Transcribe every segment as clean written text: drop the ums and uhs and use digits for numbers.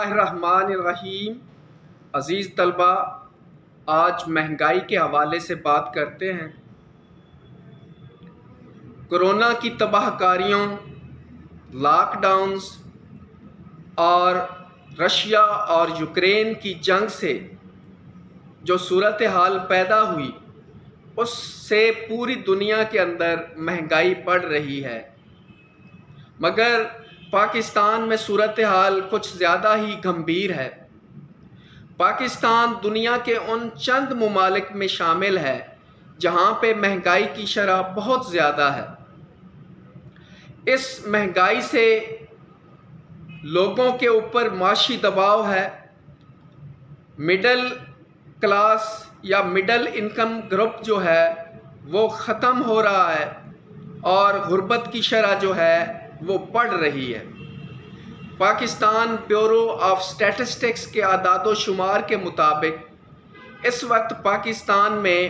اللہ الرحمن الرحیم۔ عزیز طلبہ، آج مہنگائی کے حوالے سے بات کرتے ہیں۔ کورونا کی تباہ کاریوں، لاک ڈاؤنز اور رشیا اور یوکرین کی جنگ سے جو صورتحال پیدا ہوئی، اس سے پوری دنیا کے اندر مہنگائی بڑھ رہی ہے، مگر پاکستان میں صورتحال کچھ زیادہ ہی گمبھیر ہے۔ پاکستان دنیا کے ان چند ممالک میں شامل ہے جہاں پہ مہنگائی کی شرح بہت زیادہ ہے۔ اس مہنگائی سے لوگوں کے اوپر معاشی دباؤ ہے۔ مڈل کلاس یا مڈل انکم گروپ جو ہے وہ ختم ہو رہا ہے اور غربت کی شرح جو ہے وہ بڑھ رہی ہے۔ پاکستان بیورو آف اسٹیٹسٹکس کے اعداد و شمار کے مطابق اس وقت پاکستان میں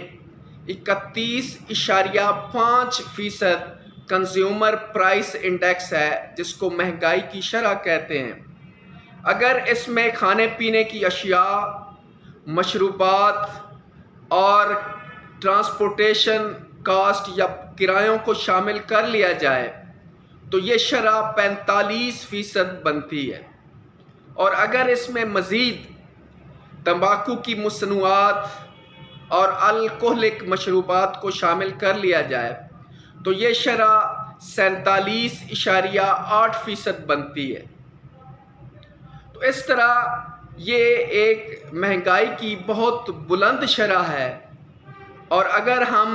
31.5% کنزیومر پرائس انڈیکس ہے، جس کو مہنگائی کی شرح کہتے ہیں۔ اگر اس میں کھانے پینے کی اشیاء، مشروبات اور ٹرانسپورٹیشن کاسٹ یا کرایوں کو شامل کر لیا جائے تو یہ شرح 45% بنتی ہے، اور اگر اس میں مزید تمباکو کی مصنوعات اور الکحلک مشروبات کو شامل کر لیا جائے تو یہ شرح 47.8% بنتی ہے۔ تو اس طرح یہ ایک مہنگائی کی بہت بلند شرح ہے، اور اگر ہم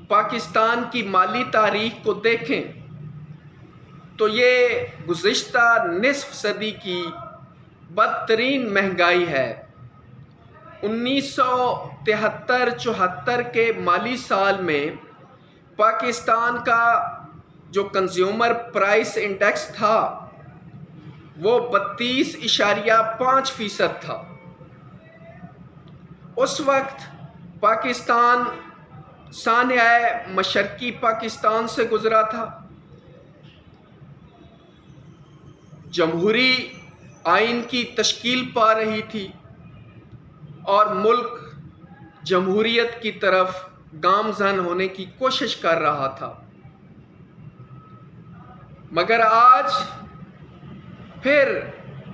پاکستان کی مالی تاریخ کو دیکھیں تو یہ گزشتہ نصف صدی کی بدترین مہنگائی ہے۔ 1973-74 کے مالی سال میں پاکستان کا جو کنزیومر پرائس انڈیکس تھا وہ 32.5% تھا۔ اس وقت پاکستان سانحہ مشرقی پاکستان سے گزرا تھا، جمہوری آئین کی تشکیل پا رہی تھی اور ملک جمہوریت کی طرف گامزن ہونے کی کوشش کر رہا تھا، مگر آج پھر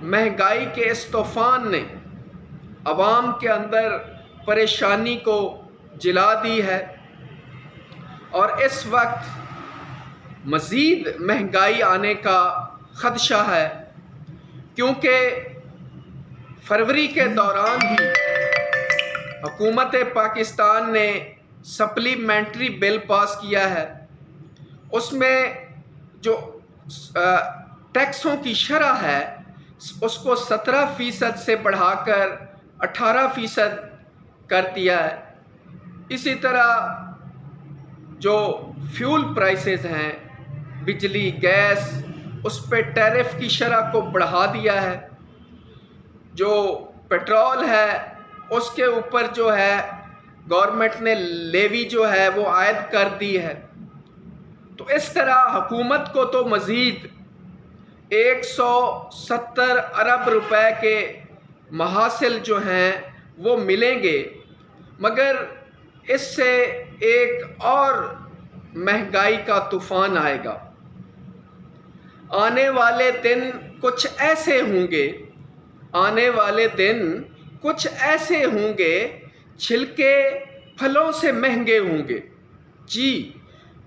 مہنگائی کے اس طوفان نے عوام کے اندر پریشانی کو جلا دی ہے، اور اس وقت مزید مہنگائی آنے کا خدشہ ہے، کیونکہ فروری کے دوران ہی حکومت پاکستان نے سپلیمنٹری بل پاس کیا ہے۔ اس میں جو ٹیکسوں کی شرح ہے اس کو 17% سے بڑھا کر 18% کر دیا ہے۔ اسی طرح جو فیول پرائسز ہیں، بجلی، گیس، اس پہ ٹیرف کی شرح کو بڑھا دیا ہے۔ جو پیٹرول ہے اس کے اوپر جو ہے گورنمنٹ نے لیوی جو ہے وہ عائد کر دی ہے۔ تو اس طرح حکومت کو تو مزید 170 ارب روپے کے محاصل جو ہیں وہ ملیں گے، مگر اس سے ایک اور مہنگائی کا طوفان آئے گا۔ آنے والے دن کچھ ایسے ہوں گے چھلکے پھلوں سے مہنگے ہوں گے۔ جی،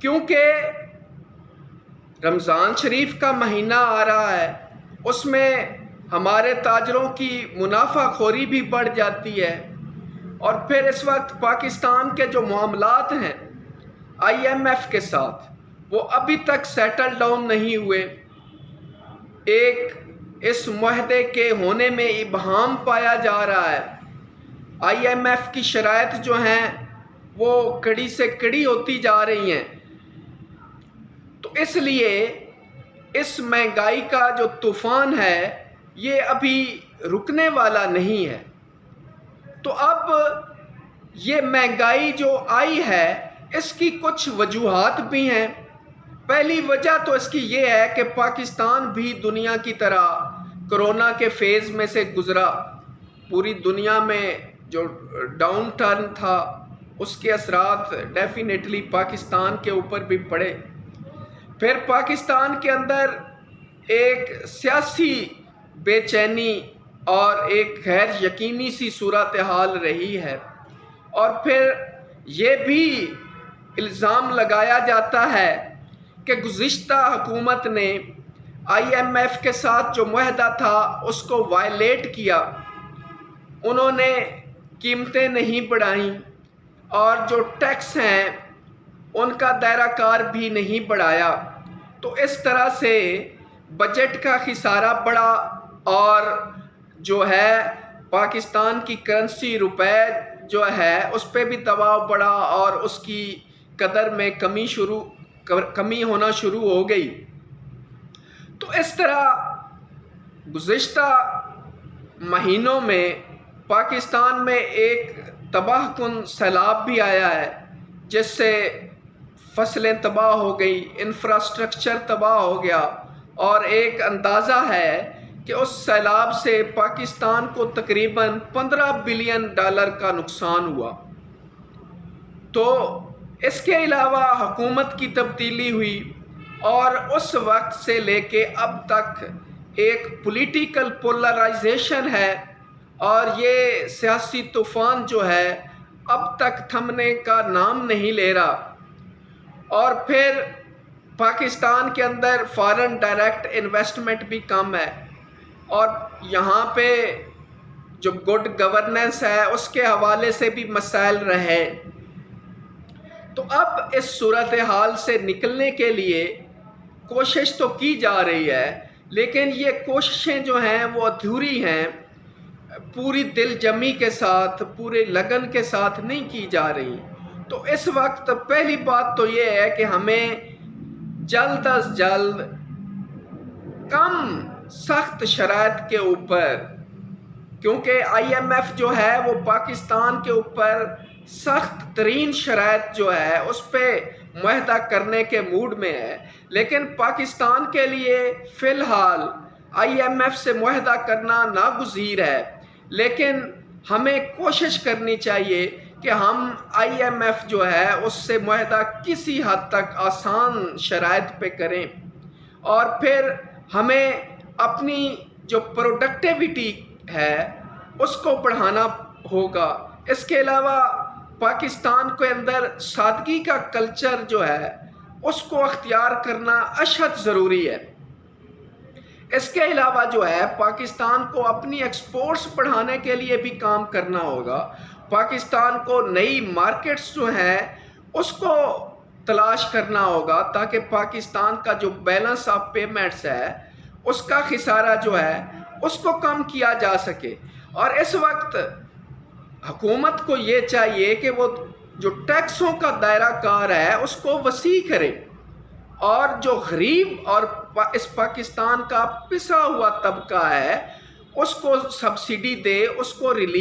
کیونکہ رمضان شریف کا مہینہ آ رہا ہے، اس میں ہمارے تاجروں کی منافع خوری بھی بڑھ جاتی ہے، اور پھر اس وقت پاکستان کے جو معاملات ہیں IMF کے ساتھ وہ ابھی تک سیٹل ڈاؤن نہیں ہوئے۔ اس معاہدے کے ہونے میں ابہام پایا جا رہا ہے۔ IMF کی شرائط جو ہیں وہ کڑی سے کڑی ہوتی جا رہی ہیں، تو اس لیے اس مہنگائی کا جو طوفان ہے یہ ابھی رکنے والا نہیں ہے۔ تو اب یہ مہنگائی جو آئی ہے اس کی کچھ وجوہات بھی ہیں۔ پہلی وجہ تو اس کی یہ ہے کہ پاکستان بھی دنیا کی طرح کرونا کے فیز میں سے گزرا، پوری دنیا میں جو ڈاؤن ٹرن تھا اس کے اثرات ڈیفینیٹلی پاکستان کے اوپر بھی پڑے۔ پھر پاکستان کے اندر ایک سیاسی بے چینی اور ایک غیر یقینی سی صورتحال رہی ہے، اور پھر یہ بھی الزام لگایا جاتا ہے کہ گزشتہ حکومت نے IMF کے ساتھ جو معاہدہ تھا اس کو وائلیٹ کیا، انہوں نے قیمتیں نہیں بڑھائیں اور جو ٹیکس ہیں ان کا دائرہ کار بھی نہیں بڑھایا، تو اس طرح سے بجٹ کا خسارہ بڑھا اور جو ہے پاکستان کی کرنسی روپے جو ہے اس پہ بھی دباؤ بڑھا اور اس کی قدر میں کمی ہونا شروع ہو گئی۔ تو اس طرح گزشتہ مہینوں میں پاکستان میں ایک تباہ کن سیلاب بھی آیا ہے، جس سے فصلیں تباہ ہو گئی، انفراسٹرکچر تباہ ہو گیا، اور ایک اندازہ ہے کہ اس سیلاب سے پاکستان کو تقریباً $15 بلین کا نقصان ہوا۔ تو اس کے علاوہ حکومت کی تبدیلی ہوئی، اور اس وقت سے لے کے اب تک ایک پولیٹیکل پولرائزیشن ہے، اور یہ سیاسی طوفان جو ہے اب تک تھمنے کا نام نہیں لے رہا۔ اور پھر پاکستان کے اندر فارن ڈائریکٹ انویسٹمنٹ بھی کم ہے، اور یہاں پہ جو گڈ گورننس ہے اس کے حوالے سے بھی مسائل رہے۔ تو اب اس صورتحال سے نکلنے کے لیے کوشش تو کی جا رہی ہے، لیکن یہ کوششیں جو ہیں وہ ادھوری ہیں، پوری دل جمی کے ساتھ، پورے لگن کے ساتھ نہیں کی جا رہی۔ تو اس وقت پہلی بات تو یہ ہے کہ ہمیں جلد از جلد کم سخت شرائط کے اوپر، کیونکہ IMF جو ہے وہ پاکستان کے اوپر سخت ترین شرائط جو ہے اس پہ معاہدہ کرنے کے موڈ میں ہے، لیکن پاکستان کے لیے فی الحال IMF سے معاہدہ کرنا ناگزیر ہے، لیکن ہمیں کوشش کرنی چاہیے کہ ہم IMF جو ہے اس سے معاہدہ کسی حد تک آسان شرائط پہ کریں، اور پھر ہمیں اپنی جو پروڈکٹیوٹی ہے اس کو بڑھانا ہوگا۔ اس کے علاوہ پاکستان کے اندر سادگی کا کلچر جو ہے اس کو اختیار کرنا اشد ضروری ہے۔ اس کے علاوہ جو ہے پاکستان کو اپنی ایکسپورٹس بڑھانے کے لیے بھی کام کرنا ہوگا، پاکستان کو نئی مارکیٹس جو ہیں اس کو تلاش کرنا ہوگا، تاکہ پاکستان کا جو بیلنس آف پیمنٹس ہے اس کا خسارہ جو ہے اس کو کم کیا جا سکے۔ اور اس وقت حکومت کو یہ چاہیے کہ وہ جو ٹیکسوں کا دائرہ کار ہے اس کو وسیع کرے، اور جو غریب اور اس پاکستان کا پسا ہوا طبقہ ہے اس کو سبسڈی دے، اس کو ریلیف